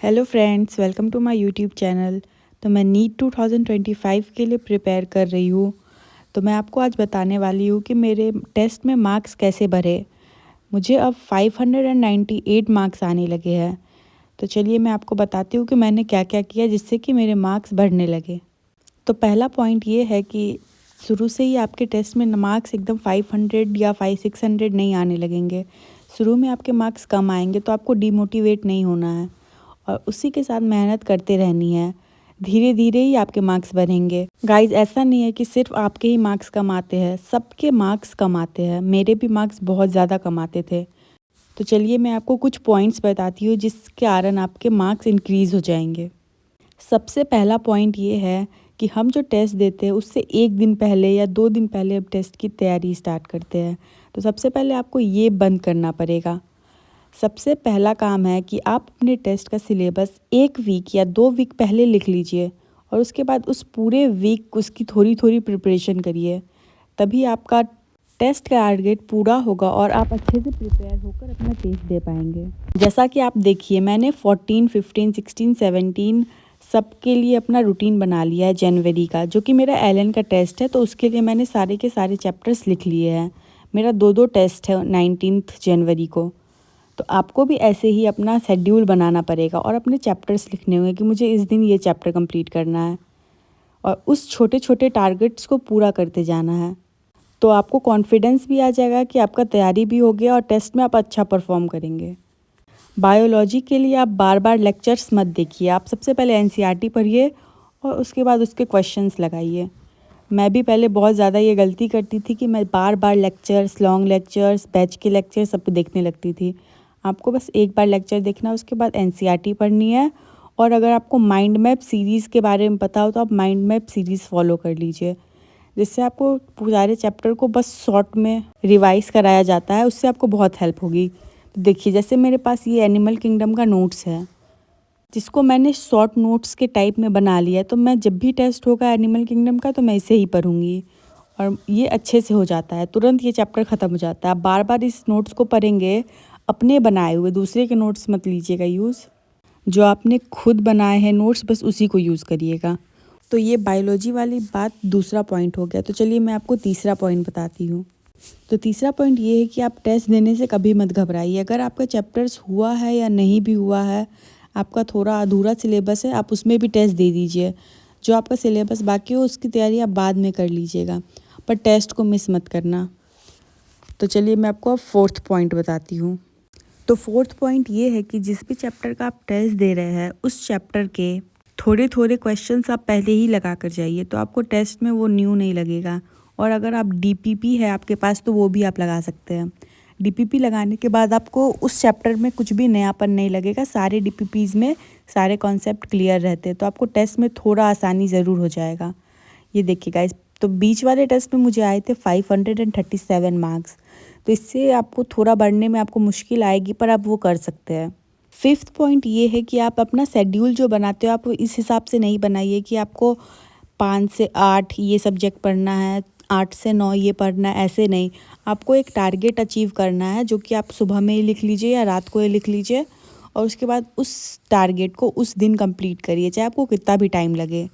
Hello friends, welcome to my YouTube channel. तो मैं NEET 2025 के लिए प्रिपेयर कर रही हूँ। तो मैं आपको आज बताने वाली हूँ कि मेरे टेस्ट में मार्क्स कैसे भरे। मुझे अब 598 मार्क्स आने लगे हैं। तो चलिए मैं आपको बताती हूँ कि मैंने क्या क्या किया जिससे कि मेरे मार्क्स बढ़ने लगे। तो पहला पॉइंट ये है कि शुरू से ही आपके टेस्ट में मार्क्स एकदम 500 या 600 नहीं आने लगेंगे। शुरू में आपके मार्क्स कम आएंगे तो आपको डिमोटिवेट नहीं होना है और उसी के साथ मेहनत करते रहनी है। धीरे धीरे ही आपके मार्क्स बढ़ेंगे। गाइज, ऐसा नहीं है कि सिर्फ आपके ही मार्क्स कम आते हैं, सबके मार्क्स कम आते हैं। मेरे भी मार्क्स बहुत ज़्यादा कम आते थे। तो चलिए मैं आपको कुछ पॉइंट्स बताती हूँ जिसके कारण आपके मार्क्स इंक्रीज़ हो जाएंगे। सबसे पहला पॉइंट ये है कि हम जो टेस्ट देते हैं उससे एक दिन पहले या 2 दिन पहले अब टेस्ट की तैयारी स्टार्ट करते हैं। तो सबसे पहले आपको ये बंद करना पड़ेगा। सबसे पहला काम है कि आप अपने टेस्ट का सिलेबस 1 वीक या 2 वीक पहले लिख लीजिए और उसके बाद उस पूरे वीक उसकी थोड़ी थोड़ी प्रिपरेशन करिए। तभी आपका टेस्ट का टारगेट पूरा होगा और आप अच्छे से प्रिपेयर होकर अपना टेस्ट दे पाएंगे। जैसा कि आप देखिए, मैंने 14, 15, 16, 17 सबके लिए अपना रूटीन बना लिया है जनवरी का, जो कि मेरा एलएन का टेस्ट है। तो उसके लिए मैंने सारे के सारे चैप्टर्स लिख लिए हैं। मेरा 2 टेस्ट है 19 जनवरी को। तो आपको भी ऐसे ही अपना शेड्यूल बनाना पड़ेगा और अपने चैप्टर्स लिखने होंगे कि मुझे इस दिन ये चैप्टर कंप्लीट करना है और उस छोटे छोटे टारगेट्स को पूरा करते जाना है। तो आपको कॉन्फिडेंस भी आ जाएगा कि आपका तैयारी भी हो गया और टेस्ट में आप अच्छा परफॉर्म करेंगे। बायोलॉजी के लिए आप बार बार लेक्चर्स मत देखिए। आप सबसे पहले एनसीईआरटी पढ़िए और उसके बाद उसके क्वेश्चंस लगाइए। मैं भी पहले बहुत ज़्यादा ये गलती करती थी कि मैं बार बार लेक्चर्स, लॉन्ग लेक्चर्स, बैच के लेक्चर सब देखने लगती थी। आपको बस एक बार लेक्चर देखना है, उसके बाद एनसीईआरटी पढ़नी है। और अगर आपको माइंड मैप सीरीज़ के बारे में पता हो तो आप माइंड मैप सीरीज़ फॉलो कर लीजिए, जिससे आपको सारे चैप्टर को बस शॉर्ट में रिवाइज कराया जाता है। उससे आपको बहुत हेल्प होगी। तो देखिए, जैसे मेरे पास ये एनिमल किंगडम का नोट्स है जिसको मैंने शॉर्ट नोट्स के टाइप में बना लिया है। तो मैं जब भी टेस्ट होगा एनिमल किंगडम का तो मैं इसे ही पढ़ूंगी और ये अच्छे से हो जाता है। तुरंत ये चैप्टर ख़त्म हो जाता है। आप बार बार इस नोट्स को पढ़ेंगे। अपने बनाए हुए, दूसरे के नोट्स मत लीजिएगा यूज़। जो आपने खुद बनाए हैं नोट्स, बस उसी को यूज़ करिएगा। तो ये बायोलॉजी वाली बात दूसरा पॉइंट हो गया। तो चलिए मैं आपको तीसरा पॉइंट बताती हूँ। तो तीसरा पॉइंट ये है कि आप टेस्ट देने से कभी मत घबराइए। अगर आपका चैप्टर्स हुआ है या नहीं भी हुआ है, आपका थोड़ा अधूरा सिलेबस है, आप उसमें भी टेस्ट दे दीजिए। जो आपका सिलेबस बाकी हो उसकी तैयारी आप बाद में कर लीजिएगा, पर टेस्ट को मिस मत करना। तो चलिए मैं आपको अब फोर्थ पॉइंट बताती हूँ। तो फोर्थ पॉइंट ये है कि जिस भी चैप्टर का आप टेस्ट दे रहे हैं उस चैप्टर के थोड़े थोड़े क्वेश्चंस आप पहले ही लगा कर जाइए, तो आपको टेस्ट में वो न्यू नहीं लगेगा। और अगर आप डीपीपी है आपके पास तो वो भी आप लगा सकते हैं। डीपीपी लगाने के बाद आपको उस चैप्टर में कुछ भी नयापन नहीं लगेगा। सारे डीपीपीज़ में सारे कॉन्सेप्ट क्लियर रहते हैं, तो आपको टेस्ट में थोड़ा आसानी ज़रूर हो जाएगा। ये देखिए गाइस, तो बीच वाले टेस्ट में मुझे आए थे 537 मार्क्स। तो इससे आपको थोड़ा बढ़ने में आपको मुश्किल आएगी, पर आप वो कर सकते हैं। फिफ्थ पॉइंट ये है कि आप अपना शेड्यूल जो बनाते हो आप इस हिसाब से नहीं बनाइए कि आपको 5 से 8 ये सब्जेक्ट पढ़ना है, 8 से 9 ये पढ़ना है। ऐसे नहीं, आपको एक टारगेट अचीव करना है जो कि आप सुबह में ही लिख लीजिए या रात को ही लिख लीजिए और उसके बाद उस टारगेट को उस दिन कंप्लीट करिए, चाहे आपको कितना भी टाइम लगे।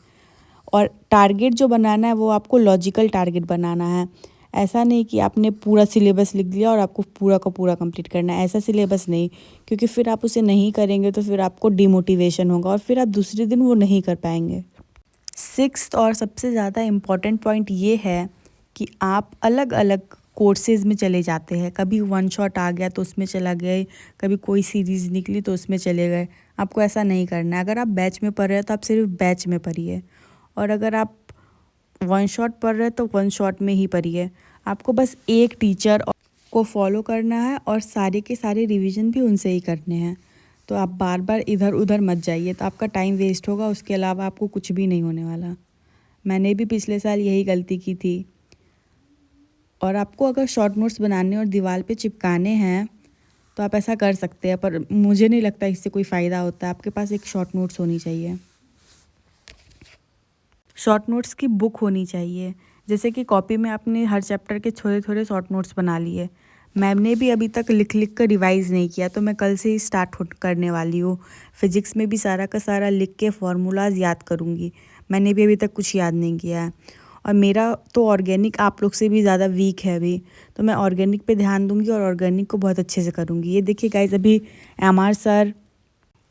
और टारगेट जो बनाना है वो आपको लॉजिकल टारगेट बनाना है। ऐसा नहीं कि आपने पूरा सिलेबस लिख दिया और आपको पूरा का पूरा कंप्लीट करना है, ऐसा सिलेबस नहीं। क्योंकि फिर आप उसे नहीं करेंगे तो फिर आपको डिमोटिवेशन होगा और फिर आप दूसरे दिन वो नहीं कर पाएंगे। सिक्स्थ और सबसे ज़्यादा इम्पॉर्टेंट पॉइंट ये है कि आप अलग अलग कोर्सेज़ में चले जाते हैं। कभी वन शॉट आ गया तो उसमें चला गए, कभी कोई सीरीज़ निकली तो उसमें चले गए। आपको ऐसा नहीं करना है। अगर आप बैच में पढ़ रहे हैं तो आप सिर्फ बैच में पढ़िए, और अगर आप वन शॉट पढ़ रहे हैं तो वन शॉट में ही पढ़िए। आपको बस एक टीचर को फॉलो करना है और सारे के सारे रिवीजन भी उनसे ही करने हैं। तो आप बार बार इधर उधर मत जाइए, तो आपका टाइम वेस्ट होगा, उसके अलावा आपको कुछ भी नहीं होने वाला। मैंने भी पिछले साल यही गलती की थी। और आपको अगर शॉर्ट नोट्स बनाने और दीवार पे चिपकाने हैं तो आप ऐसा कर सकते हैं, पर मुझे नहीं लगता इससे कोई फ़ायदा होता है। आपके पास एक शॉर्ट नोट्स होनी चाहिए। शॉर्ट नोट्स की बुक होनी चाहिए। जैसे कि कॉपी में आपने हर चैप्टर के थोड़े थोड़े शॉर्ट नोट्स बना लिए। मैम ने भी अभी तक लिख लिख कर रिवाइज़ नहीं किया, तो मैं कल से ही स्टार्ट करने वाली हूँ। फिज़िक्स में भी सारा का सारा लिख के फार्मूलाज़ याद करूँगी। मैंने भी अभी तक कुछ याद नहीं किया है। और मेरा तो ऑर्गेनिक आप लोग से भी ज़्यादा वीक है अभी, तो मैं ऑर्गेनिक पे ध्यान दूँगी और ऑर्गेनिक को बहुत अच्छे से करूँगी। ये देखिए गाइज़, अभी एमआर सर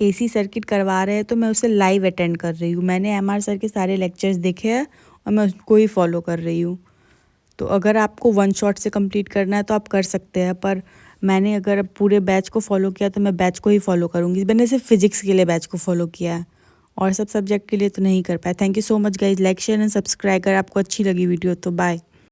एसी सर्किट करवा रहे हैं, तो मैं उसे लाइव अटेंड कर रही हूँ। मैंने एमआर सर के सारे लेक्चर्स देखे हैं और मैं उसको ही फॉलो कर रही हूँ। तो अगर आपको वन शॉट से कंप्लीट करना है तो आप कर सकते हैं, पर मैंने अगर पूरे बैच को फॉलो किया तो मैं बैच को ही फॉलो करूँगी। मैंने सिर्फ फिजिक्स के लिए बैच को फॉलो किया है और सब सब्जेक्ट के लिए तो नहीं कर पाया। Thank you so much guys. Like share and subscribe अगर आपको अच्छी लगी वीडियो तो। बाय।